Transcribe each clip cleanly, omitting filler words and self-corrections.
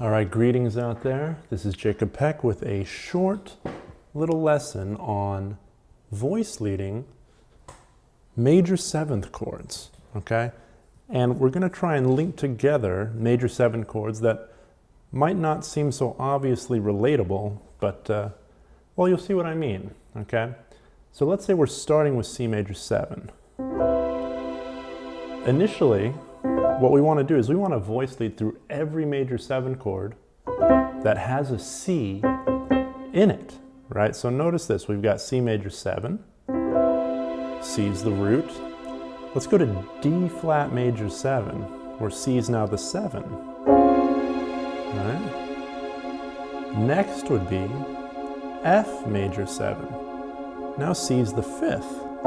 All right, greetings out there. This is Jacob Peck with a short little lesson on voice leading major seventh chords, okay? And we're going to try and link together major seventh chords that might not seem so obviously relatable, but, well, you'll see what I mean, okay? So let's say we're starting with C major 7. Initially, what we want to do is we want to voice lead through every major 7 chord that has a C in it, right? So notice this, we've got C major 7, C is the root. Let's go to D flat major 7, where C is now the 7, right? Next would be F major 7. Now C is the 5th,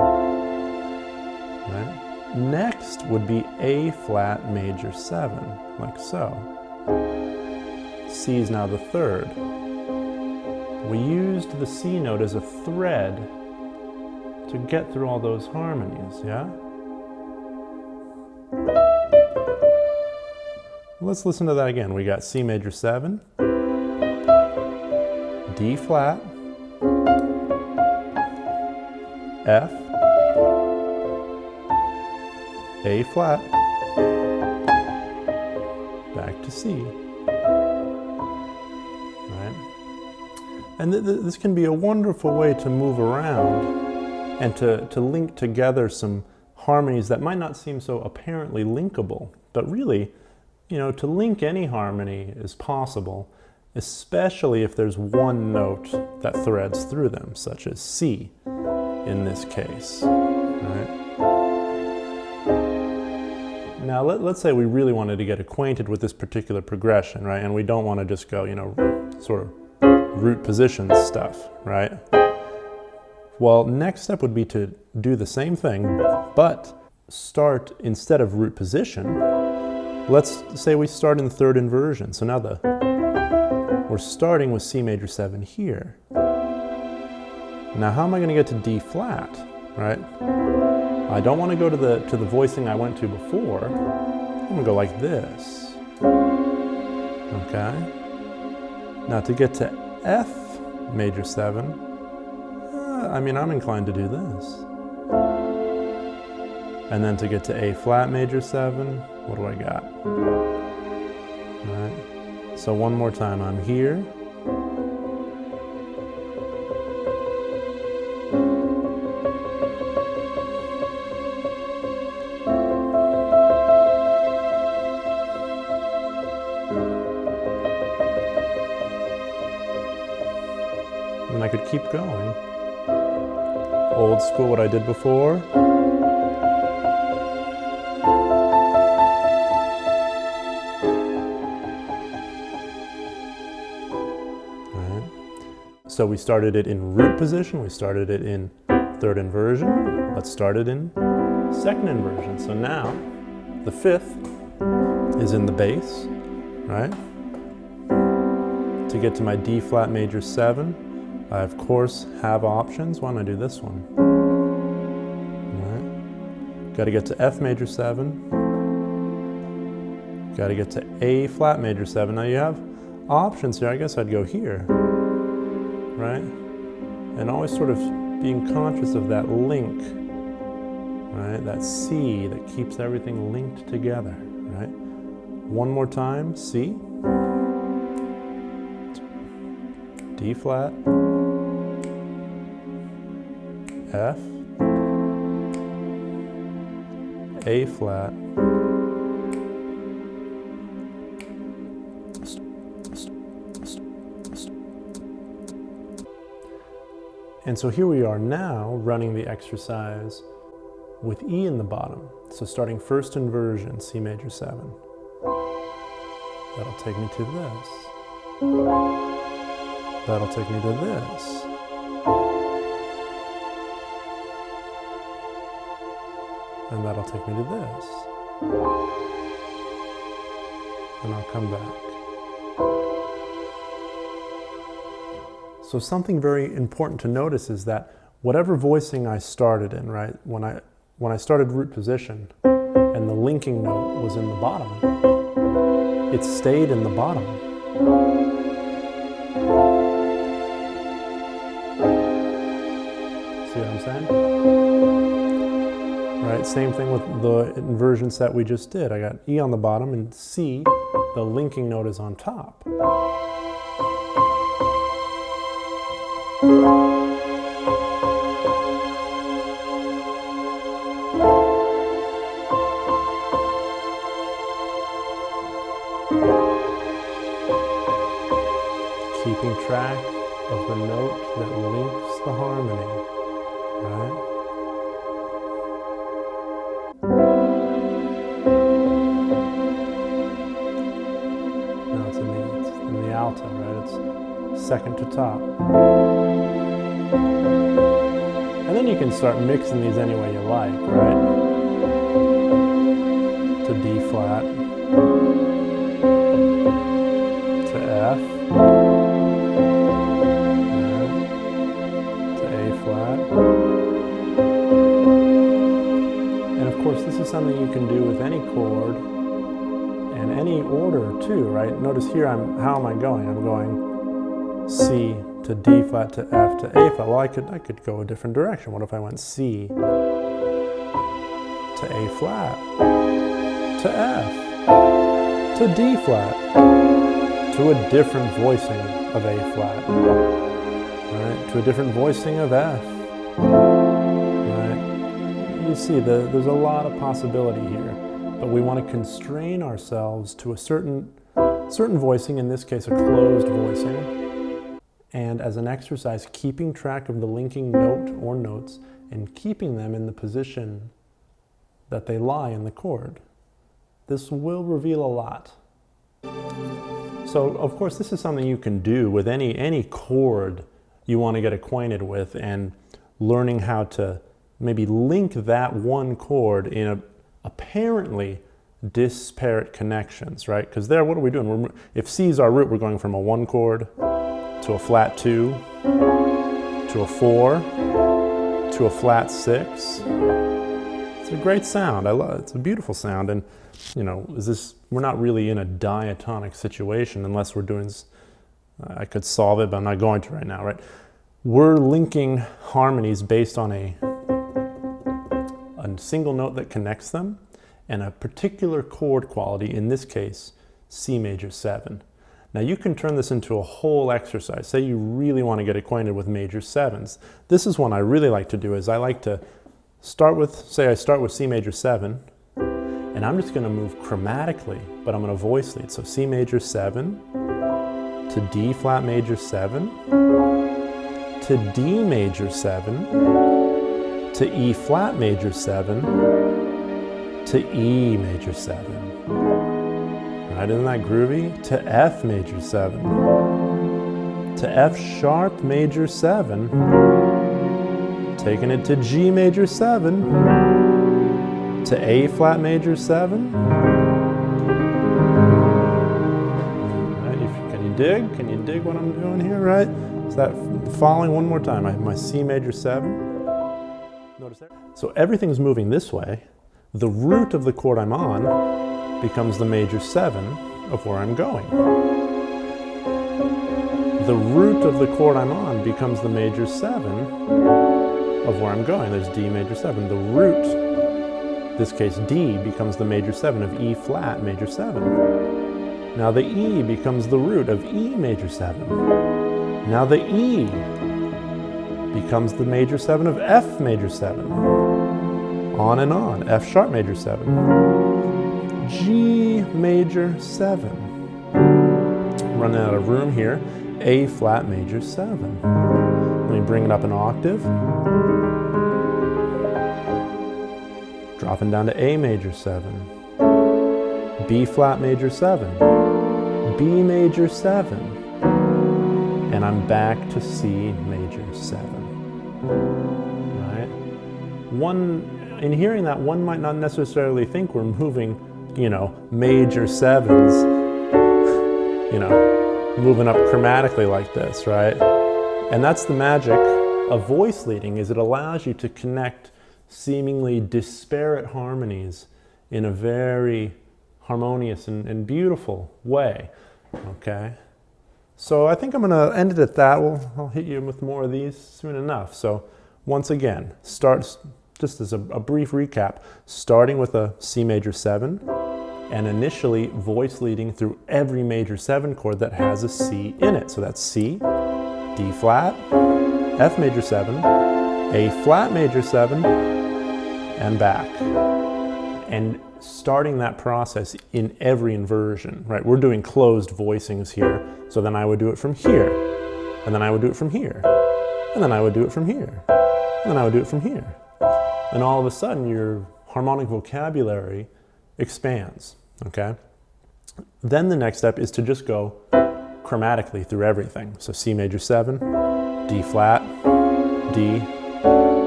right? Next would be A flat major 7, like so. C is now the 3rd. We used the C note as a thread to get through all those harmonies, yeah? Let's listen to that again. We got C major 7, D flat, F, A flat, back to C, right? And this can be a wonderful way to move around and to link together some harmonies that might not seem so apparently linkable, but really, you know, to link any harmony is possible, especially if there's one note that threads through them, such as C in this case, right? Now, let's say we really wanted to get acquainted with this particular progression, right? And we don't want to just go, you know, sort of root position stuff, right? Well, next step would be to do the same thing, but start, instead of root position, let's say we start in the 3rd inversion. So now we're starting with C major 7 here. Now, how am I going to get to D flat, right? I don't want to go to the voicing I went to before. I'm going to go like this. Okay? Now to get to F major 7, I'm inclined to do this. And then to get to A flat major 7, what do I got? All right. So one more time, I'm here. And I could keep going. Old school, what I did before. Alright. So we started it in root position, we started it in 3rd inversion. Let's start it in 2nd inversion. So now, the 5th is in the bass, right? To get to my D flat major 7, I, of course, have options. Why don't I do this one? All right. Got to get to F major 7. Got to get to A flat major 7. Now you have options here. I guess I'd go here, right? And always sort of being conscious of that link, right? That C that keeps everything linked together, right? One more time, C, D flat, F, A flat, and so here we are now running the exercise with E in the bottom. So starting 1st inversion, C major 7. That'll take me to this. That'll take me to this. And that'll take me to this. And I'll come back. So something very important to notice is that whatever voicing I started in, right, when I started root position and the linking note was in the bottom, it stayed in the bottom, See what I'm saying? Right, same thing with the inversion set we just did. I got E on the bottom and C, the linking note is on top. Keeping track of the note that links the harmony, right? Now it's in the alto, right? It's second to top. And then you can start mixing these any way you like, right? To D flat, to F, to A flat. And of course, this is something you can do with any chord and any order too, right? Notice here, how am I going? I'm going C to D flat to F to A flat. Well, I could go a different direction. What if I went C to A flat to F to D flat to a different voicing of A flat, right? To a different voicing of F, right? You see, there's a lot of possibility here, but we want to constrain ourselves to a certain voicing, in this case a closed voicing, and as an exercise, keeping track of the linking note or notes and keeping them in the position that they lie in the chord. This will reveal a lot. So, of course, this is something you can do with any chord you want to get acquainted with, and learning how to maybe link that one chord in apparently disparate connections, right? Because there, what are we doing? If C is our root, we're going from a 1 chord to a flat 2, to a 4, to a flat 6. It's a great sound. I love it. It's a beautiful sound. And, you know, we're not really in a diatonic situation unless we're doing, I could solve it, but I'm not going to right now, right? We're linking harmonies based on a single note that connects them and a particular chord quality, in this case, C major 7. Now you can turn this into a whole exercise. Say you really want to get acquainted with major 7s. This is one I really like to do, is I like to start with, say I start with C major 7, and I'm just going to move chromatically, but I'm going to voice lead. So C major 7, to D flat major 7, to D major 7, to E flat major 7, to E major 7. Right, isn't that groovy? To F major 7, to F sharp major 7, taking it to G major 7, to A flat major 7. Right, can you dig? Can you dig what I'm doing here, right? Is that following one more time? I have my C major 7. Notice that? So everything's moving this way. The root of the chord I'm on becomes the major 7 of where I'm going. The root of the chord I'm on becomes the major 7 of where I'm going. There's D major 7. The root, in this case D, becomes the major 7 of E flat major 7. Now the E becomes the root of E major 7. Now the E becomes the major 7 of F major 7. On and on. F sharp major 7. G major 7. Running out of room here. A flat major 7. Let me bring it up an octave. Dropping down to A major 7. B flat major 7. B major 7. And I'm back to C major 7. Right? In hearing that, one might not necessarily think we're moving, you know, major 7s, you know, moving up chromatically like this, right? And that's the magic of voice leading, is it allows you to connect seemingly disparate harmonies in a very harmonious and beautiful way. Okay. So I think I'm going to end it at that. I'll hit you with more of these soon enough. So once again, start just as a brief recap, starting with a C major 7 and initially voice leading through every major 7 chord that has a C in it. So that's C, D flat, F major 7, A flat major 7, and back. And starting that process in every inversion, right? We're doing closed voicings here. So then I would do it from here, and then I would do it from here, and then I would do it from here, and then I would do it from here. And all of a sudden your harmonic vocabulary expands, okay? Then the next step is to just go chromatically through everything. So C major 7, D flat, D.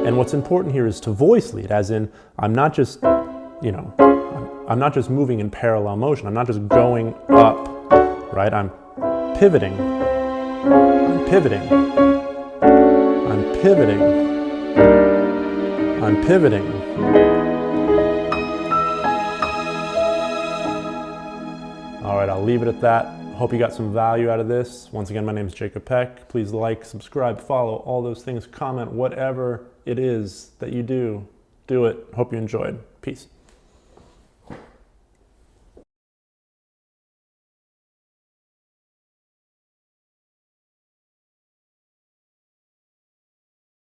And what's important here is to voice lead, as in I'm not just, you know, I'm not just moving in parallel motion. I'm not just going up, right? I'm pivoting. I'm pivoting. I'm pivoting. I'm pivoting. All right, I'll leave it at that. Hope you got some value out of this. Once again, my name is Jacob Peck. Please like, subscribe, follow, all those things, comment, whatever it is that you do, do it. Hope you enjoyed. Peace.